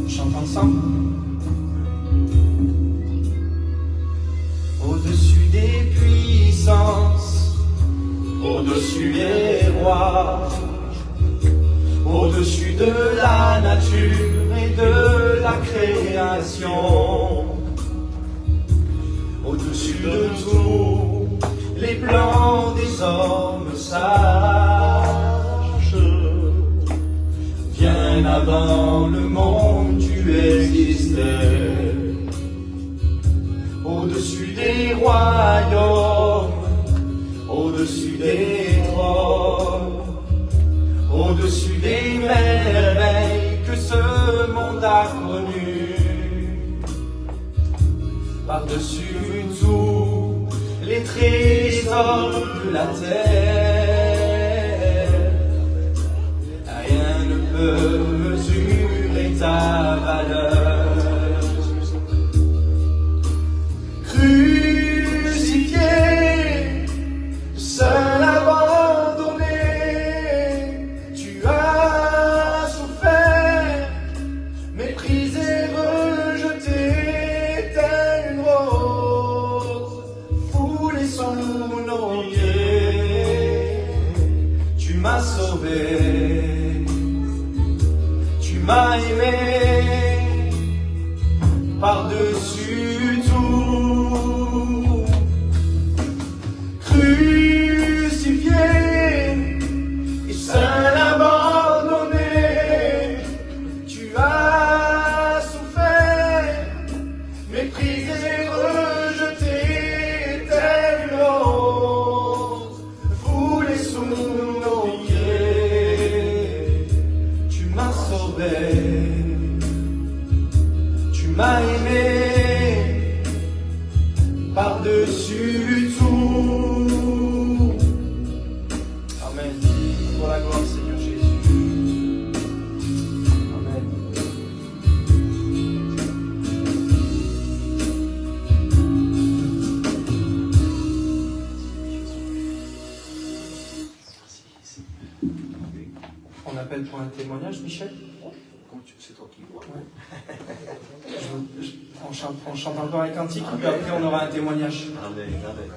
On chante ensemble. Au-dessus des puissances, au-dessus des rois, au-dessus de la nature et de la création, au-dessus de tous les plans des hommes sages, bien avant le monde tu existais, au-dessus des royaumes, au-dessus des trônes, au-dessus des merveilles que ce monde a connues, par-dessus tous les trésors de la terre, rien ne peut mesurer ta valeur. Crucifié, seul abandonné, tu as souffert, méprisé, rejeté, tel une rose, foulé sous nos pieds. Tu m'as sauvé, tu m'as aimé, par-dessus tout. Crucifié et seul abandonné, tu as souffert, méprisé, rejeté, tel une rose, foulé sous nos pieds. Tu m'as sauvé, tu m'as aimé, par-dessus tout. Amen. Pour la gloire, Seigneur Jésus. Amen. On appelle pour un témoignage, Michel? C'est toi qui vois. Ouais. On chante encore un cantique, puis après on aura un témoignage. Amen, amen.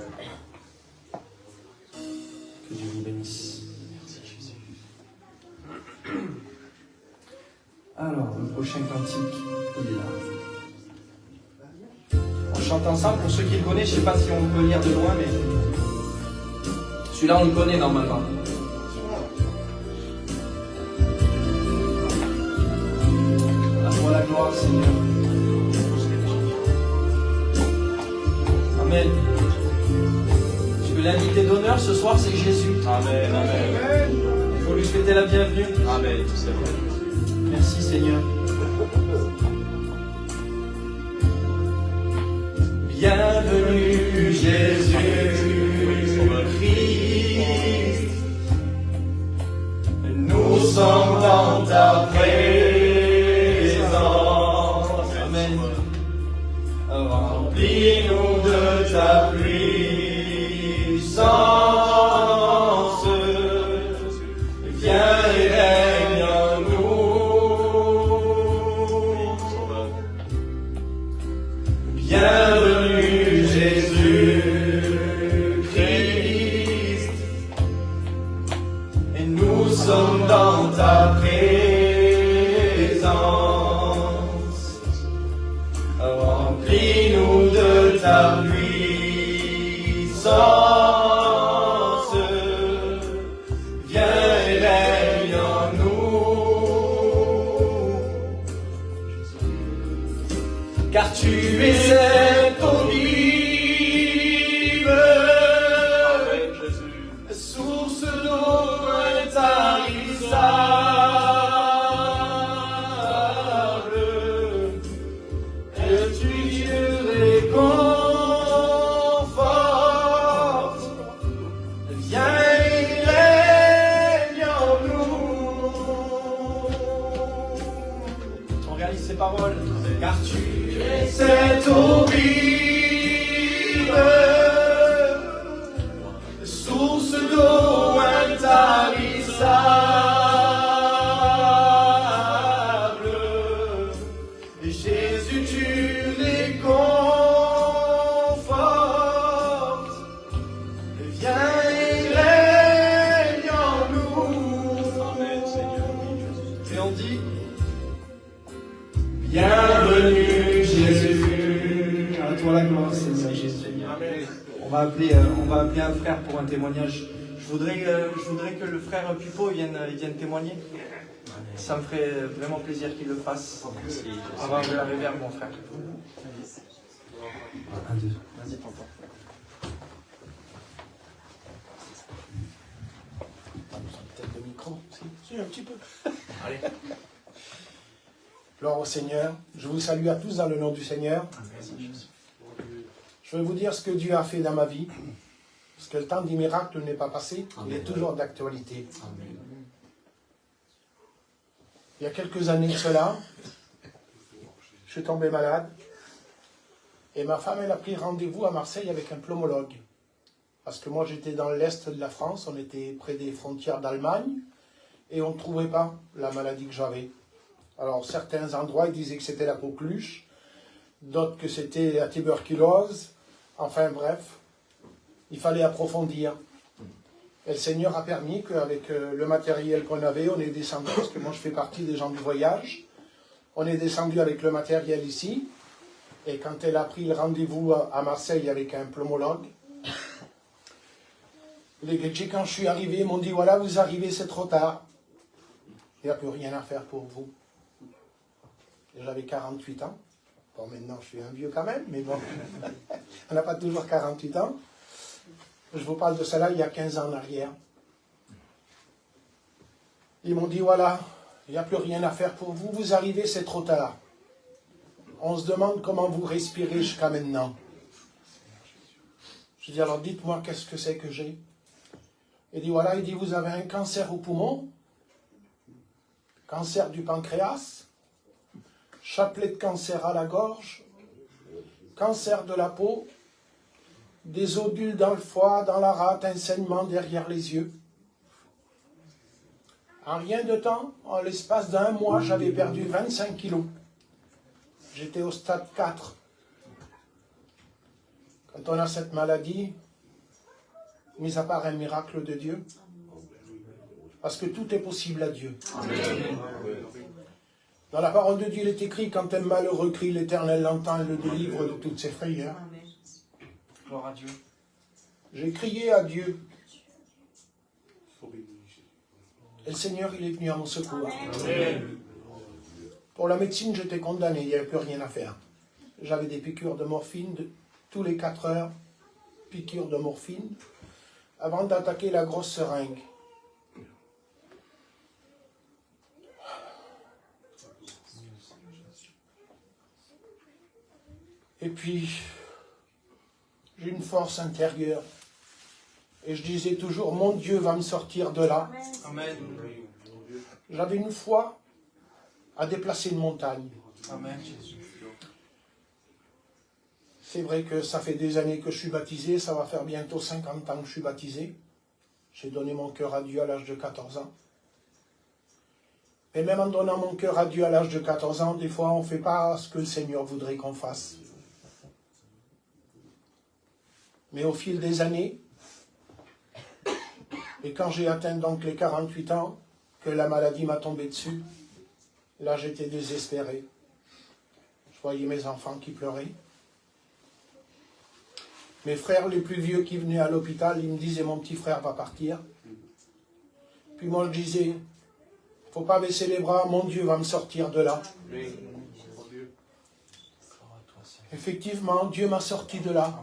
Que Dieu vous bénisse. Merci Jésus. Alors, le prochain cantique, il est là. On chante ensemble, pour ceux qui le connaissent, je ne sais pas si on peut lire de loin, mais celui-là on le connaît normalement. Pour la gloire, Seigneur. Amen. Parce que l'invité d'honneur ce soir, c'est Jésus. Amen, amen. Il faut lui souhaiter la bienvenue. Amen, c'est vrai. Merci, Seigneur. Bienvenue, Jésus-Christ. Nous sommes dans ta présence. Amen. Remplis-nous de ta puissance. Viens et règne en nous. Bienvenue, Jésus-Christ. Et nous sommes dans ta présence. Remplis-nous de ta puissance. Viens et règne en nous. Car tu es cette eau vive, source d'eau intarissable. Es-tu Dieu réconforte? Viens et règne en nous. On réalise ces paroles. Car tu es cette eau vive, source d'eau intarissable. la gloire, Seigneur Jésus. On va appeler un frère pour un témoignage. Je voudrais que le frère Pipo vienne témoigner. Ça me ferait vraiment plaisir qu'il le fasse. Avant de la réverbe, mon frère. Un, deux. Vas-y, tonton. Peut-être le micro, si, un petit peu. Allez. Gloire au Seigneur. Je vous salue à tous dans le nom du Seigneur. Je vais vous dire ce que Dieu a fait dans ma vie. Parce que le temps du miracle n'est pas passé. Il est toujours d'actualité. Il y a quelques années de cela, je suis tombé malade. Et ma femme, elle a pris rendez-vous à Marseille avec un pneumologue. Parce que moi, j'étais dans l'est de la France. On était près des frontières d'Allemagne. Et on ne trouvait pas la maladie que j'avais. Alors, certains endroits, ils disaient que c'était la coqueluche. D'autres que c'était la tuberculose. Enfin, bref. Il fallait approfondir. Et le Seigneur a permis qu'avec le matériel qu'on avait, on est descendu, parce que moi je fais partie des gens du voyage, on est descendu avec le matériel ici, et quand elle a pris le rendez-vous à Marseille avec un pneumologue, les Gréciens, quand je suis arrivé, m'ont dit, voilà, vous arrivez, c'est trop tard. Il n'y a plus rien à faire pour vous. J'avais 48 ans. Bon, maintenant je suis un vieux quand même, mais bon, on n'a pas toujours 48 ans. Je vous parle de cela il y a 15 ans en arrière. Ils m'ont dit, voilà, il n'y a plus rien à faire pour vous, vous arrivez, c'est trop tard. On se demande comment vous respirez jusqu'à maintenant. Je dis, alors dites-moi, qu'est-ce que c'est que j'ai? Il dit, voilà, il dit, vous avez un cancer au poumon, cancer du pancréas, chapelet de cancer à la gorge, cancer de la peau, des odules dans le foie, dans la rate, un saignement derrière les yeux. En rien de temps, en l'espace d'un mois, j'avais perdu 25 kilos. J'étais au stade 4. Quand on a cette maladie, mis à part un miracle de Dieu, parce que tout est possible à Dieu. Dans la parole de Dieu, il est écrit, quand un malheureux crie, l'Éternel l'entend et le délivre de toutes ses frayeurs. Gloire à Dieu. J'ai crié à Dieu. Et le Seigneur, il est venu à mon secours. Amen. Pour la médecine, j'étais condamné, il n'y avait plus rien à faire. J'avais des piqûres de morphine, tous les 4 heures, piqûres de morphine, avant d'attaquer la grosse seringue. Et puis, j'ai une force intérieure. Et je disais toujours, mon Dieu va me sortir de là. Amen. J'avais une foi à déplacer une montagne. Amen, Jésus. C'est vrai que ça fait des années que je suis baptisé, ça va faire bientôt 50 ans que je suis baptisé. J'ai donné mon cœur à Dieu à l'âge de 14 ans. Et même en donnant mon cœur à Dieu à l'âge de 14 ans, des fois on ne fait pas ce que le Seigneur voudrait qu'on fasse. Mais au fil des années, et quand j'ai atteint donc les 48 ans, que la maladie m'a tombé dessus, là j'étais désespéré. Je voyais mes enfants qui pleuraient. Mes frères les plus vieux qui venaient à l'hôpital, ils me disaient, mon petit frère va partir. Puis moi je disais, il ne faut pas baisser les bras, mon Dieu va me sortir de là. Effectivement, Dieu m'a sorti de là.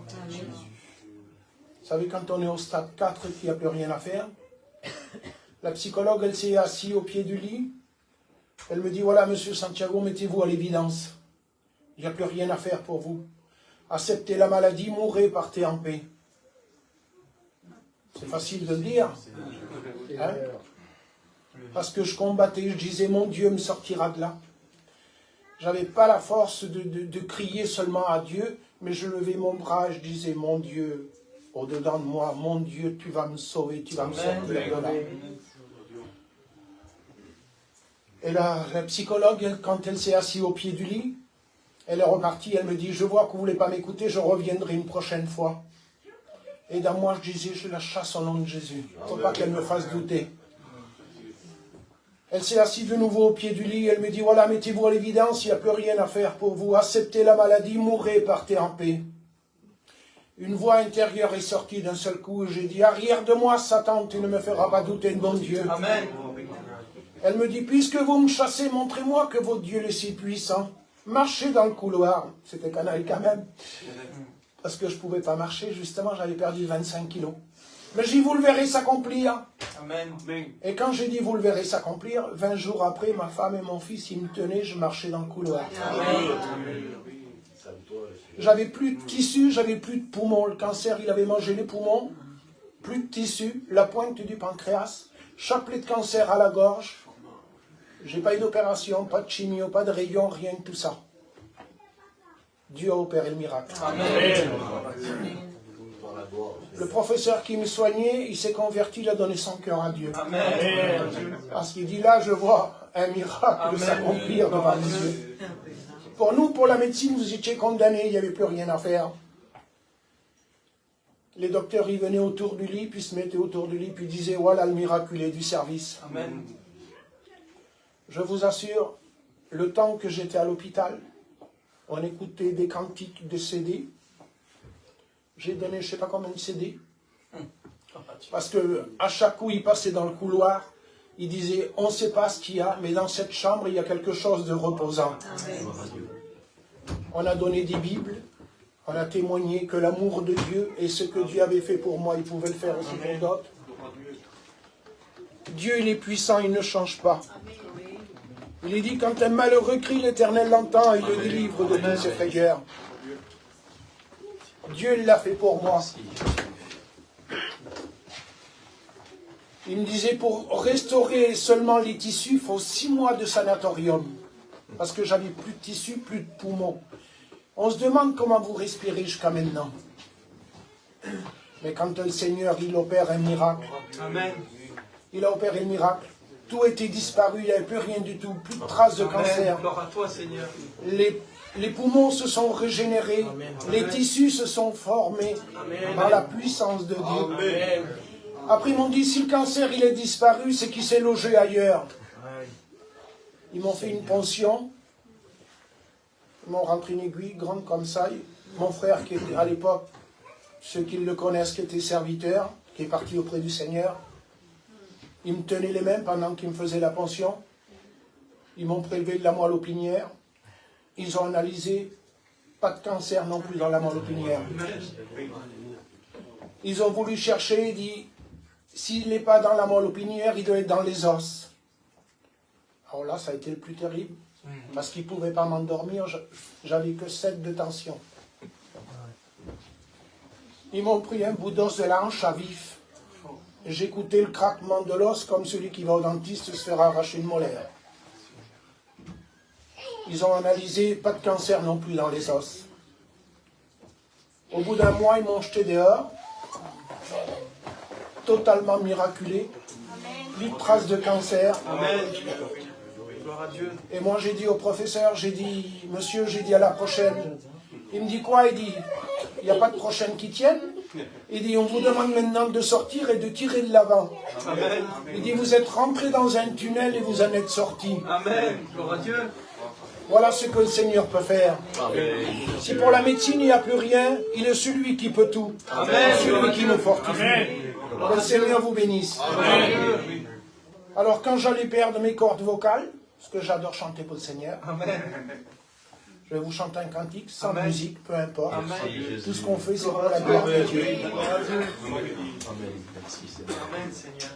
Vous savez, quand on est au stade 4 et qu'il n'y a plus rien à faire, la psychologue, elle s'est assise au pied du lit. Elle me dit, voilà, monsieur Santiago, mettez-vous à l'évidence. Il n'y a plus rien à faire pour vous. Acceptez la maladie, mourrez, partez en paix. C'est facile de le dire. Hein? Parce que je combattais, je disais, mon Dieu me sortira de là. Je n'avais pas la force de crier seulement à Dieu, mais je levais mon bras et je disais, mon Dieu, au-dedans de moi, mon Dieu, tu vas me sauver, tu vas me sortir de là. Et la psychologue, quand elle s'est assise au pied du lit, elle est repartie, elle me dit, je vois que vous ne voulez pas m'écouter, je reviendrai une prochaine fois. Et dans moi, je disais, je la chasse au nom de Jésus. Il ne faut pas qu'elle me fasse douter. Elle s'est assise de nouveau au pied du lit, elle me dit, voilà, mettez-vous à l'évidence, il n'y a plus rien à faire pour vous. Acceptez la maladie, mourrez, partez en paix. Une voix intérieure est sortie d'un seul coup. J'ai dit, arrière de moi, Satan, tu ne me feras pas douter de mon Dieu. Amen. Elle me dit, puisque vous me chassez, montrez-moi que votre Dieu est si puissant. Marchez dans le couloir. C'était canaille quand même. Parce que je ne pouvais pas marcher, justement, j'avais perdu 25 kilos. Mais j'ai dit, vous le verrez s'accomplir. Amen. Et quand j'ai dit, vous le verrez s'accomplir, 20 jours après, ma femme et mon fils, ils me tenaient, je marchais dans le couloir. J'avais plus de tissu, j'avais plus de poumons. Le cancer, il avait mangé les poumons. Plus de tissu, la pointe du pancréas, chapelet de cancer à la gorge. J'ai pas eu d'opération, pas de chimio, pas de rayon, rien de tout ça. Dieu a opéré le miracle. Amen. Le professeur qui me soignait, il s'est converti, il a donné son cœur à Dieu. Amen. Parce qu'il dit, là, je vois un miracle s'accomplir devant les yeux. Pour nous, pour la médecine, vous étiez condamnés, il n'y avait plus rien à faire. Les docteurs, ils venaient autour du lit, puis se mettaient autour du lit, puis disaient, voilà le miraculé du service. Amen. Je vous assure, le temps que j'étais à l'hôpital, on écoutait des cantiques de CD. J'ai donné je ne sais pas combien de CD. Parce que à chaque coup, il passait dans le couloir, il disait, on ne sait pas ce qu'il y a, mais dans cette chambre, il y a quelque chose de reposant. Amen. On a donné des Bibles, on a témoigné que l'amour de Dieu et ce que Dieu avait fait pour moi, il pouvait le faire aussi pour d'autres. Dieu, il est puissant, il ne change pas. Il est dit, quand un malheureux crie, l'Éternel l'entend et il le délivre de toutes ses frayeurs. Dieu, il l'a fait pour moi. Il me disait, pour restaurer seulement les tissus, il faut 6 mois de sanatorium. Parce que j'avais plus de tissus, plus de poumons. On se demande comment vous respirez jusqu'à maintenant. Mais quand le Seigneur, il opère un miracle, Amen. il a opéré le miracle. Tout était disparu, il n'y avait plus rien du tout, plus de traces de cancer. Gloire à toi, Seigneur. Les poumons se sont régénérés, les tissus se sont formés par la puissance de Dieu. Amen. Après, ils m'ont dit, si le cancer il est disparu, c'est qu'il s'est logé ailleurs. Ils m'ont fait une ponction, ils m'ont rentré une aiguille grande comme ça. Mon frère, qui était à l'époque, ceux qui le connaissent, qui était serviteur, qui est parti auprès du Seigneur, il me tenait les mains pendant qu'il me faisait la ponction. Ils m'ont prélevé de la moelle épinière. Ils ont analysé, pas de cancer non plus dans la moelle épinière. Ils ont voulu chercher, ils dit, s'il n'est pas dans la moelle épinière, il doit être dans les os. Alors là, ça a été le plus terrible, parce qu'ils ne pouvaient pas m'endormir, j'avais que 7 de tension. Ils m'ont pris un bout d'os de la hanche à vif. J'écoutais le craquement de l'os comme celui qui va au dentiste se faire arracher une molaire. Ils ont analysé, pas de cancer non plus dans les os. Au bout d'un mois, ils m'ont jeté dehors, totalement miraculé, plus de traces de cancer. Amen. Gloire à Dieu. Et moi, j'ai dit au professeur, j'ai dit, monsieur, j'ai dit à la prochaine. Il me dit quoi? Il dit, il n'y a pas de prochaine qui tienne. Il dit, on vous demande maintenant de sortir et de tirer de l'avant. Amen. Il dit, vous êtes rentré dans un tunnel et vous en êtes sorti. Amen. Gloire à Dieu. Voilà ce que le Seigneur peut faire. Si pour la médecine il n'y a plus rien, il est celui qui peut tout. Amen. Celui qui nous fortifie. Que le Seigneur vous bénisse. Amen. Alors quand j'allais perdre mes cordes vocales, parce que j'adore chanter pour le Seigneur, Amen. je vais vous chanter un cantique, sans Amen. musique, peu importe. Amen. Tout ce qu'on fait, c'est pour la gloire de Dieu. Gloire à Dieu. Amen. Merci Seigneur. Amen, Seigneur.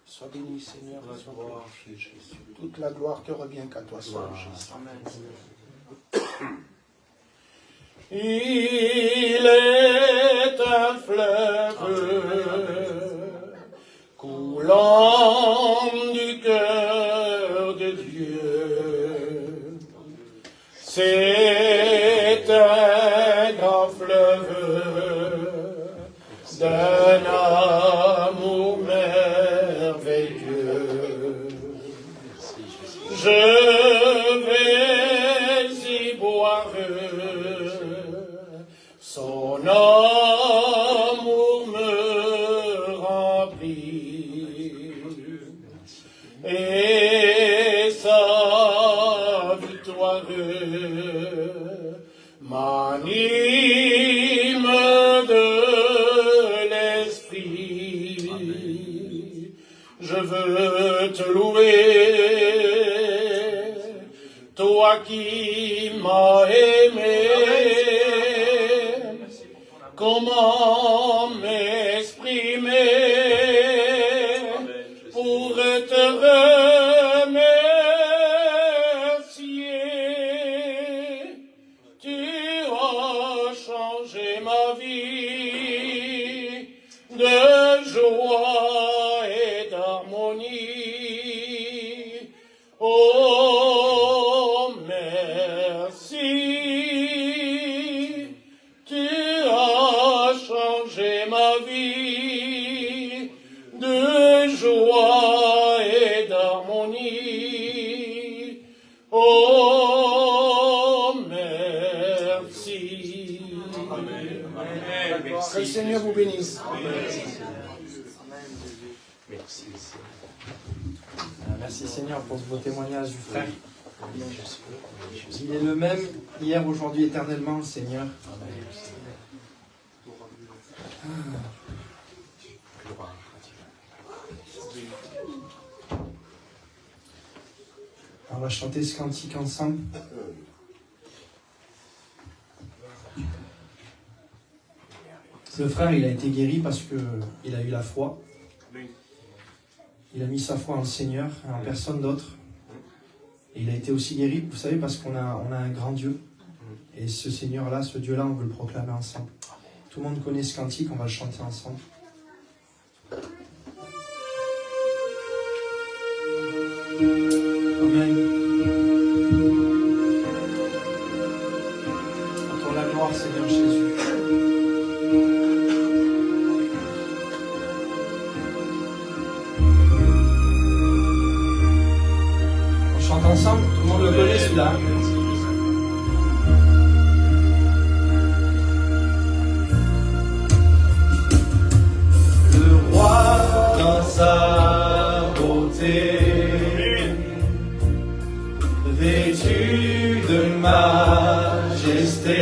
Sois béni, Seigneur. Sois glorifié, Jésus. Toute la gloire te revient qu'à toi seul, Jésus. Amen. Il est un fleuve coulant du cœur de Dieu. C'est un grand fleuve d'un amour merveilleux. Je vais y boire son amour me remplit et sa victoire m'anime de l'esprit. Je veux te louer, toi qui m'as aimé. Comment m'exprimer pour te remercier? Tu as changé ma vie de joie et d'harmonie. Oh, merci. Tu as changé ma vie de joie et d'harmonie. Oh, merci. Amen. Que le Seigneur vous bénisse. Merci, Seigneur. Merci Seigneur pour ce beau témoignage du frère. Il est le même hier, aujourd'hui, éternellement, Seigneur. On va chanter ce cantique ensemble. Le frère, il a été guéri parce qu'il a eu la foi. Il a mis sa foi en le Seigneur et en personne d'autre. Et il a été aussi guéri, vous savez, parce qu'on a un grand Dieu. Et ce Seigneur-là, ce Dieu-là, on veut le proclamer ensemble. Tout le monde connaît ce cantique, on va le chanter ensemble. Amen. À toi la gloire, Seigneur Jésus. On chante ensemble, tout le monde le connaît celui-là. Le roi dans sa beauté, vêtu de majesté,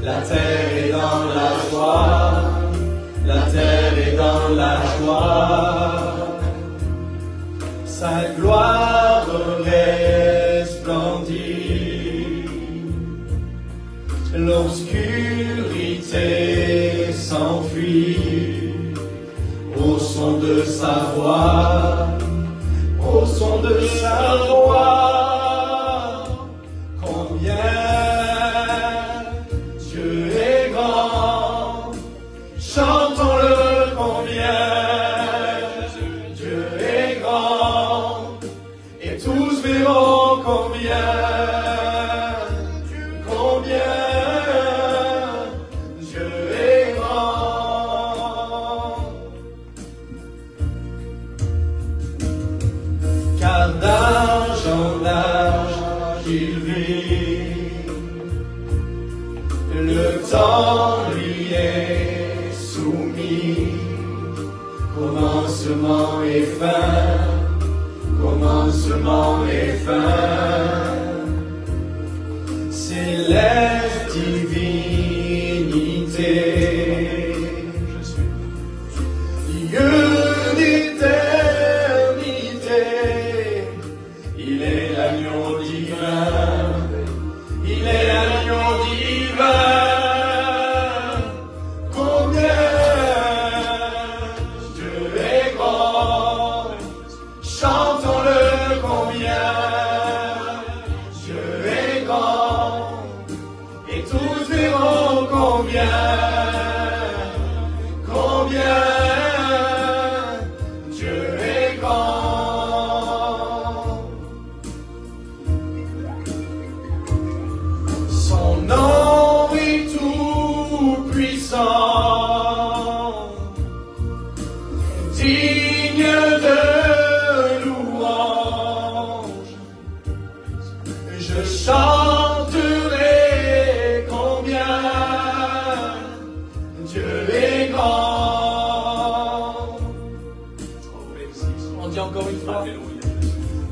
la terre est dans la joie, la terre est dans la joie, sa gloire resplendit, l'obscurité s'enfuit, au son de sa voix, au son de sa voix, combien Dieu est grand, chantons-le combien Dieu est grand, et tous verront combien Dieu est grand. Car d'âge en âge il vit, le temps lui est soumis, commencement et fin, commencement et fin, céleste divinité, Dieu d'éternité, il est l'agneau divin, il est l'agneau divin. Combien Dieu est grand, chantons-le combien Dieu est grand, et tous verront combien Dieu est grand. Son nom est tout puissant, digne de louange. Je chanterai combien Dieu est grand. On dit encore une fois.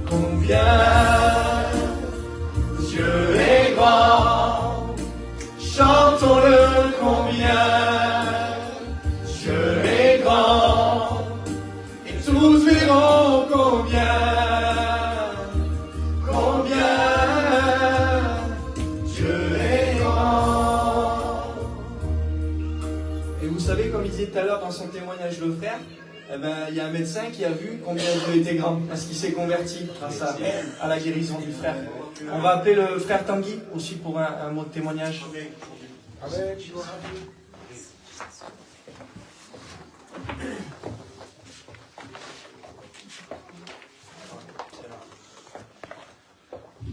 Combien Dieu est grand. tout à l'heure dans son témoignage, le frère, eh ben, il y a un médecin qui a vu combien Dieu était grand, parce qu'il s'est converti grâce à la guérison du frère. On va appeler le frère Tanguy aussi pour un mot de témoignage.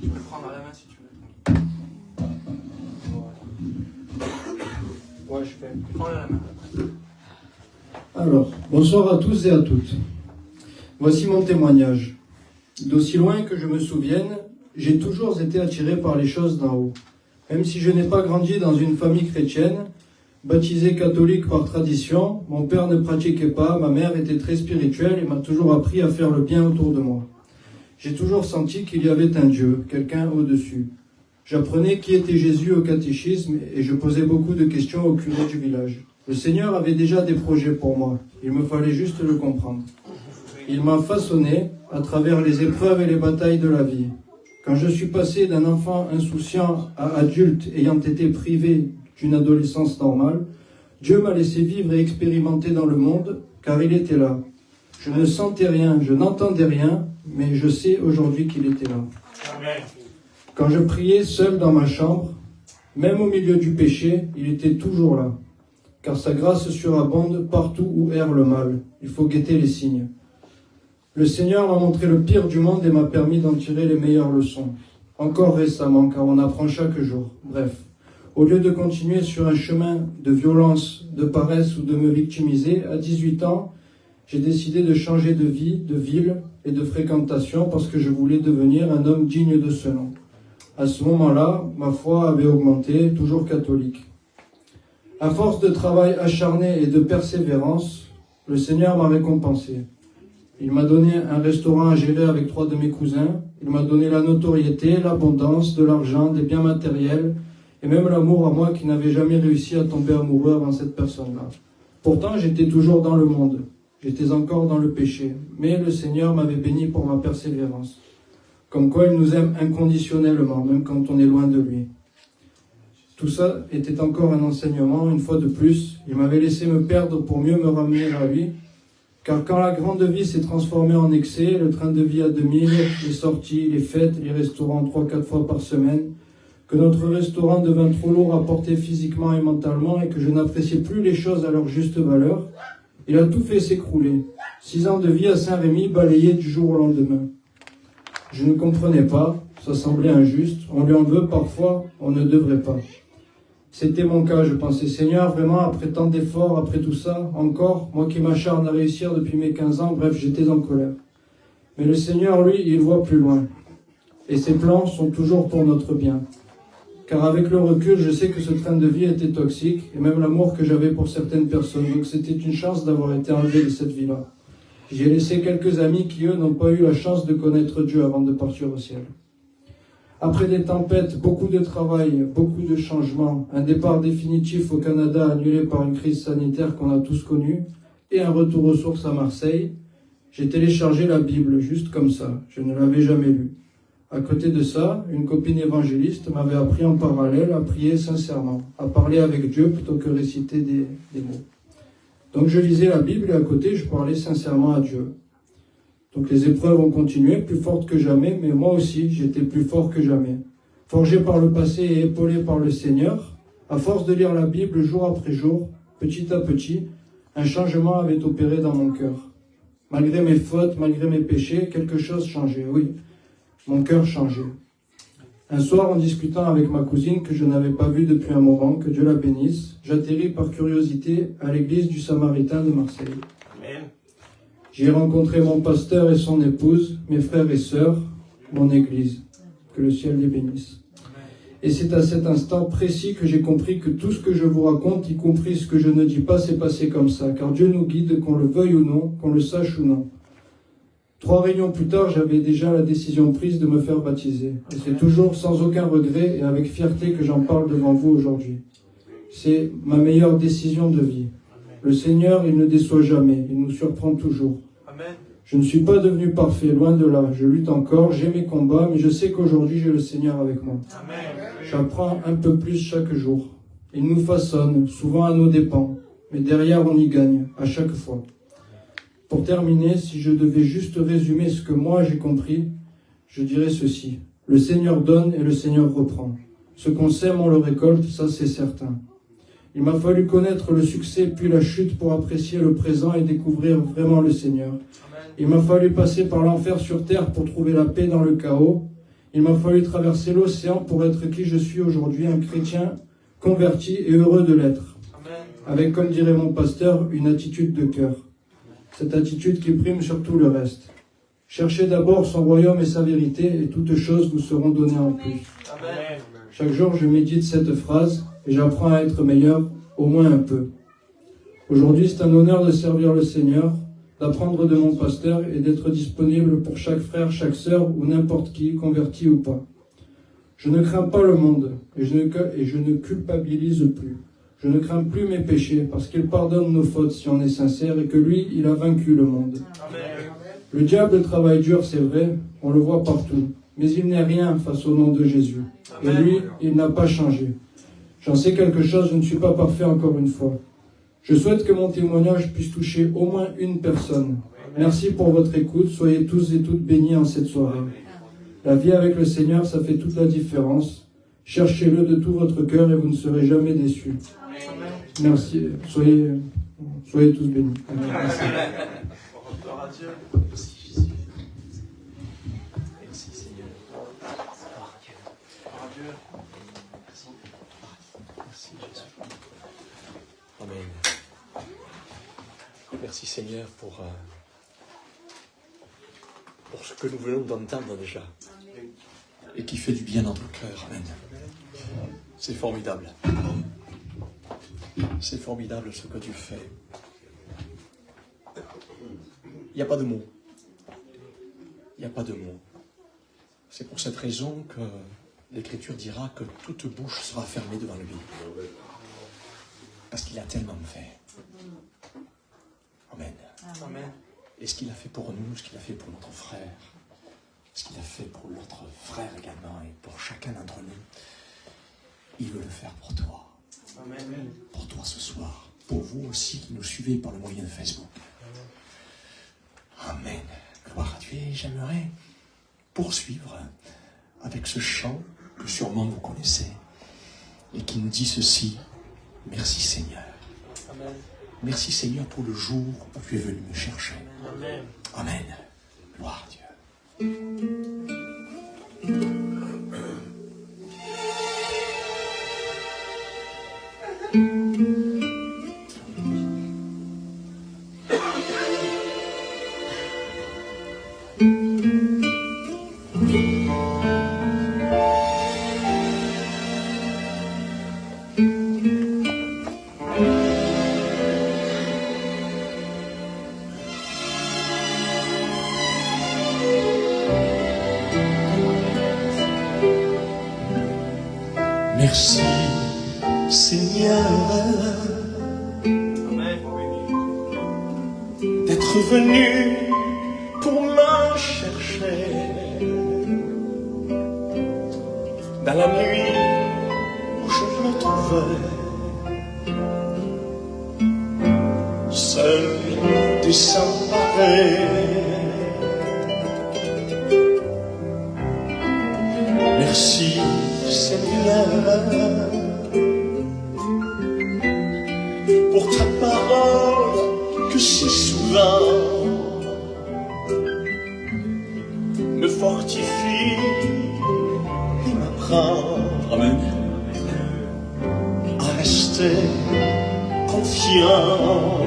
Tu peux le prendre à la main si tu veux. Ouais, je fais. Prends-le à la main. Alors, bonsoir à tous et à toutes. Voici mon témoignage. D'aussi loin que je me souvienne, j'ai toujours été attiré par les choses d'en haut. Même si je n'ai pas grandi dans une famille chrétienne, baptisé catholique par tradition, mon père ne pratiquait pas, ma mère était très spirituelle et m'a toujours appris à faire le bien autour de moi. J'ai toujours senti qu'il y avait un Dieu, quelqu'un au-dessus. J'apprenais qui était Jésus au catéchisme et je posais beaucoup de questions au curé du village. Le Seigneur avait déjà des projets pour moi, il me fallait juste le comprendre. Il m'a façonné à travers les épreuves et les batailles de la vie. Quand je suis passé d'un enfant insouciant à adulte ayant été privé d'une adolescence normale, Dieu m'a laissé vivre et expérimenter dans le monde, car il était là. Je ne sentais rien, je n'entendais rien, mais je sais aujourd'hui qu'il était là. Amen. Quand je priais seul dans ma chambre, même au milieu du péché, il était toujours là. Car sa grâce surabonde partout où erre le mal. Il faut guetter les signes. Le Seigneur m'a montré le pire du monde et m'a permis d'en tirer les meilleures leçons. Encore récemment, car on apprend chaque jour. Bref, au lieu de continuer sur un chemin de violence, de paresse ou de me victimiser, à 18 ans, j'ai décidé de changer de vie, de ville et de fréquentation parce que je voulais devenir un homme digne de ce nom. À ce moment-là, ma foi avait augmenté, toujours catholique. À force de travail acharné et de persévérance, le Seigneur m'a récompensé. Il m'a donné un restaurant à gérer avec 3 de mes cousins. Il m'a donné la notoriété, l'abondance, de l'argent, des biens matériels et même l'amour à moi qui n'avais jamais réussi à tomber amoureux avant cette personne-là. Pourtant, j'étais toujours dans le monde. J'étais encore dans le péché. Mais le Seigneur m'avait béni pour ma persévérance. Comme quoi il nous aime inconditionnellement, même quand on est loin de lui. Tout ça était encore un enseignement, une fois de plus. Il m'avait laissé me perdre pour mieux me ramener à lui. Car quand la grande vie s'est transformée en excès, le train de vie à 2000, les sorties, les fêtes, les restaurants 3-4 fois par semaine, que notre restaurant devint trop lourd à porter physiquement et mentalement et que je n'appréciais plus les choses à leur juste valeur, il a tout fait s'écrouler. 6 ans de vie à Saint-Rémy balayés du jour au lendemain. Je ne comprenais pas, ça semblait injuste, on lui en veut parfois, on ne devrait pas. C'était mon cas, je pensais, Seigneur, vraiment, après tant d'efforts, après tout ça, encore, moi qui m'acharne à réussir depuis mes 15 ans, bref, j'étais en colère. Mais le Seigneur, lui, il voit plus loin. Et ses plans sont toujours pour notre bien. Car avec le recul, je sais que ce train de vie était toxique, et même l'amour que j'avais pour certaines personnes. Donc c'était une chance d'avoir été enlevé de cette vie-là. J'ai laissé quelques amis qui, eux, n'ont pas eu la chance de connaître Dieu avant de partir au ciel. Après des tempêtes, beaucoup de travail, beaucoup de changements, un départ définitif au Canada annulé par une crise sanitaire qu'on a tous connue, et un retour aux sources à Marseille, j'ai téléchargé la Bible, juste comme ça. Je ne l'avais jamais lue. À côté de ça, une copine évangéliste m'avait appris en parallèle à prier sincèrement, à parler avec Dieu plutôt que réciter des mots. Donc je lisais la Bible et à côté, je parlais sincèrement à Dieu. Donc les épreuves ont continué, plus fortes que jamais, mais moi aussi, j'étais plus fort que jamais. Forgé par le passé et épaulé par le Seigneur, à force de lire la Bible jour après jour, petit à petit, un changement avait opéré dans mon cœur. Malgré mes fautes, malgré mes péchés, quelque chose changeait, oui. Mon cœur changeait. Un soir, en discutant avec ma cousine que je n'avais pas vue depuis un moment, que Dieu la bénisse, j'atterris par curiosité à l'église du Samaritain de Marseille. Amen. J'y ai rencontré mon pasteur et son épouse, mes frères et sœurs, mon église. Que le ciel les bénisse. Et c'est à cet instant précis que j'ai compris que tout ce que je vous raconte, y compris ce que je ne dis pas, s'est passé comme ça. Car Dieu nous guide, qu'on le veuille ou non, qu'on le sache ou non. 3 réunions plus tard, j'avais déjà la décision prise de me faire baptiser. Et c'est toujours sans aucun regret et avec fierté que j'en parle devant vous aujourd'hui. C'est ma meilleure décision de vie. Le Seigneur, il ne déçoit jamais, il nous surprend toujours. Amen. Je ne suis pas devenu parfait, loin de là. Je lutte encore, j'ai mes combats, mais je sais qu'aujourd'hui j'ai le Seigneur avec moi. Amen. J'apprends un peu plus chaque jour. Il nous façonne, souvent à nos dépens. mais derrière on y gagne, à chaque fois. Pour terminer, si je devais juste résumer ce que moi j'ai compris, je dirais ceci. Le Seigneur donne et le Seigneur reprend. Ce qu'on sème, on le récolte, ça c'est certain. Il m'a fallu connaître le succès puis la chute pour apprécier le présent et découvrir vraiment le Seigneur. Il m'a fallu passer par l'enfer sur terre pour trouver la paix dans le chaos. Il m'a fallu traverser l'océan pour être qui je suis aujourd'hui, un chrétien converti et heureux de l'être. Avec, comme dirait mon pasteur, une attitude de cœur. Cette attitude qui prime sur tout le reste. Cherchez d'abord son royaume et sa vérité, et toutes choses vous seront données en plus. Amen. Chaque jour, je médite cette phrase, et j'apprends à être meilleur, au moins un peu. Aujourd'hui, c'est un honneur de servir le Seigneur, d'apprendre de mon pasteur et d'être disponible pour chaque frère, chaque sœur ou n'importe qui, converti ou pas. Je ne crains pas le monde et je ne culpabilise plus. Je ne crains plus mes péchés parce qu'il pardonne nos fautes si on est sincère et que lui, il a vaincu le monde. Amen. Le diable travaille dur, c'est vrai, on le voit partout, mais il n'est rien face au nom de Jésus. Et lui, il n'a pas changé. J'en sais quelque chose, je ne suis pas parfait encore une fois. Je souhaite que mon témoignage puisse toucher au moins une personne. Merci pour votre écoute. Soyez tous et toutes bénis en cette soirée. La vie avec le Seigneur, ça fait toute la différence. Cherchez-le de tout votre cœur et vous ne serez jamais déçus. Merci. Soyez tous bénis. Amen. Gloire à Dieu. Merci Jésus. Merci Seigneur. Gloire à Dieu. Merci Jésus. Amen. Merci Seigneur pour ce que nous venons d'entendre déjà. Et qui fait du bien à notre cœur. Amen. C'est formidable. C'est formidable ce que tu fais. Il n'y a pas de mots. Il n'y a pas de mots. C'est pour cette raison que l'Écriture dira que toute bouche sera fermée devant lui. Parce qu'il a tellement fait. Amen. Amen. Et ce qu'il a fait pour nous, ce qu'il a fait pour notre frère, ce qu'il a fait pour l'autre frère également, et pour chacun d'entre nous, il veut le faire pour toi. Amen. Pour toi ce soir. Pour vous aussi qui nous suivez par le moyen de Facebook. Amen. Gloire à Dieu. Et j'aimerais poursuivre avec ce chant que sûrement vous connaissez et qui nous dit ceci. Merci Seigneur. Amen. Merci Seigneur pour le jour où tu es venu me chercher. Amen. Amen. Gloire à Dieu. Merci Seigneur d'être venu pour me chercher dans la nuit où je me trouvais seul, désemparé. Merci Seigneur pour ta parole que si souvent me fortifie et m'apprend, amen, à rester confiant.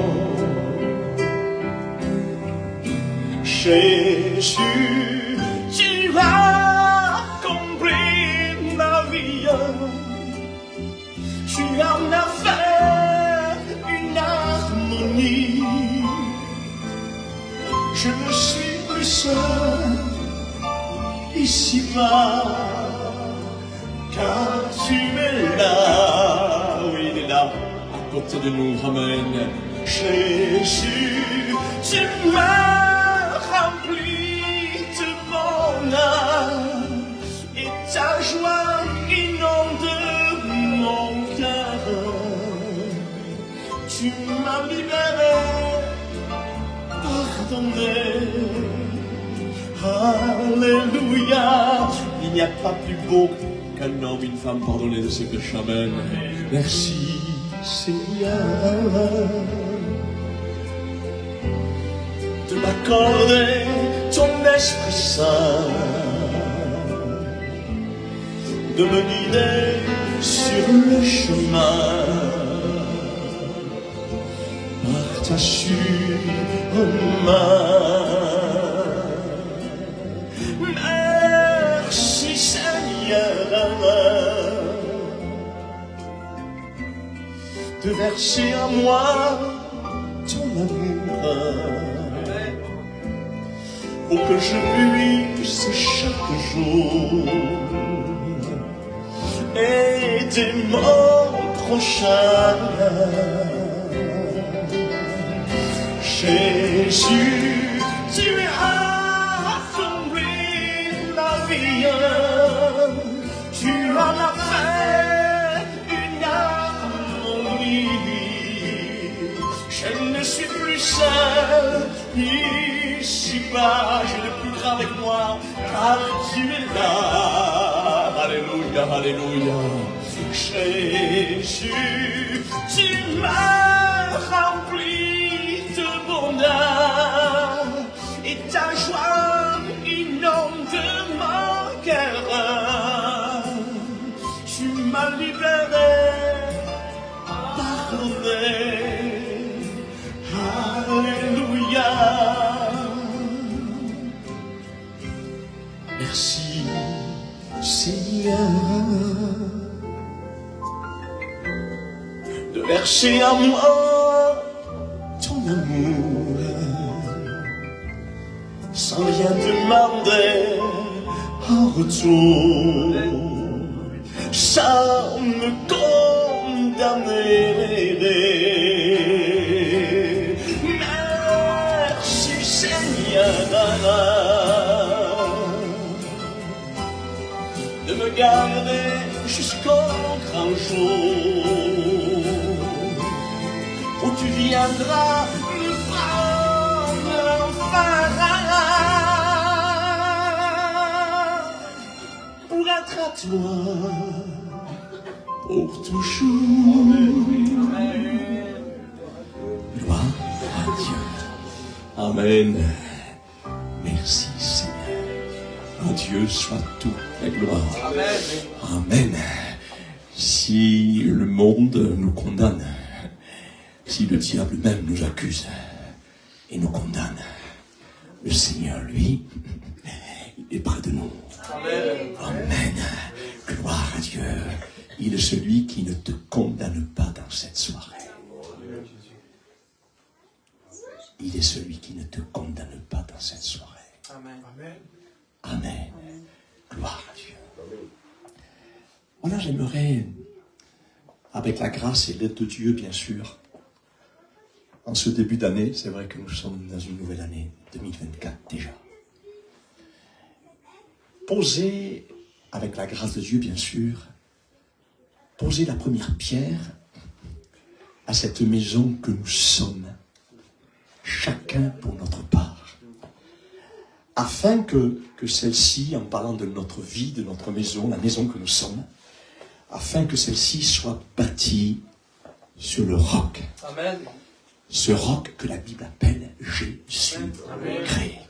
Jésus, tu as compris ma vie. Tu en as fait une harmonie. Je ne suis plus seul ici-bas, car tu es là. Oui, il est là, à côté de nous. Amen. Jésus, tu m'as rempli de bonheur et ta joie inonde mon cœur. Tu pardonné. Alléluia. Il n'y a pas plus beau qu'un homme, une femme pardonnée de ses péchés. Amen. Merci Seigneur de m'accorder ton Esprit Saint, de me guider sur le chemin par ta sûre main. Merci Seigneur de verser à moi ton amour pour que je puisse chaque jour aider mon prochain. Jésus, tu as comblé la vie, tu en as fait une harmonie. Je ne suis plus seul ici-bas, j'ai le plus grand avec moi, car tu es là. Alléluia, alléluia. Jésus, tu m'as rempli de bonheur et ta joie inonde mon cœur. Tu m'as libéré, pardonné. Alléluia. Merci Seigneur de verser à moi ton amour sans rien demander en retour, sans me condamner. Merci Seigneur de me garder jusqu'au grand jour où tu viendras me prendre enfin pour être à toi pour toujours. Gloire à Dieu. Amen. Merci Seigneur. À Dieu soit toute la gloire. Amen. Amen. Si le monde nous condamne, si le diable même nous accuse et nous condamne, le Seigneur, lui, il est près de nous. Amen. Amen. Gloire à Dieu. Il est celui qui ne te condamne pas dans cette soirée. Il est celui qui ne te condamne pas dans cette soirée. Amen. Amen. Gloire à Dieu. Voilà, j'aimerais, avec la grâce et l'aide de Dieu, bien sûr, en ce début d'année, c'est vrai que nous sommes dans une nouvelle année, 2024 déjà, poser, avec la grâce de Dieu, bien sûr, poser la première pierre à cette maison que nous sommes, chacun pour notre part, afin que celle-ci, en parlant de notre vie, de notre maison, la maison que nous sommes, afin que celle-ci soit bâtie sur le roc. Amen. Ce roc que la Bible appelle Jésus-Christ.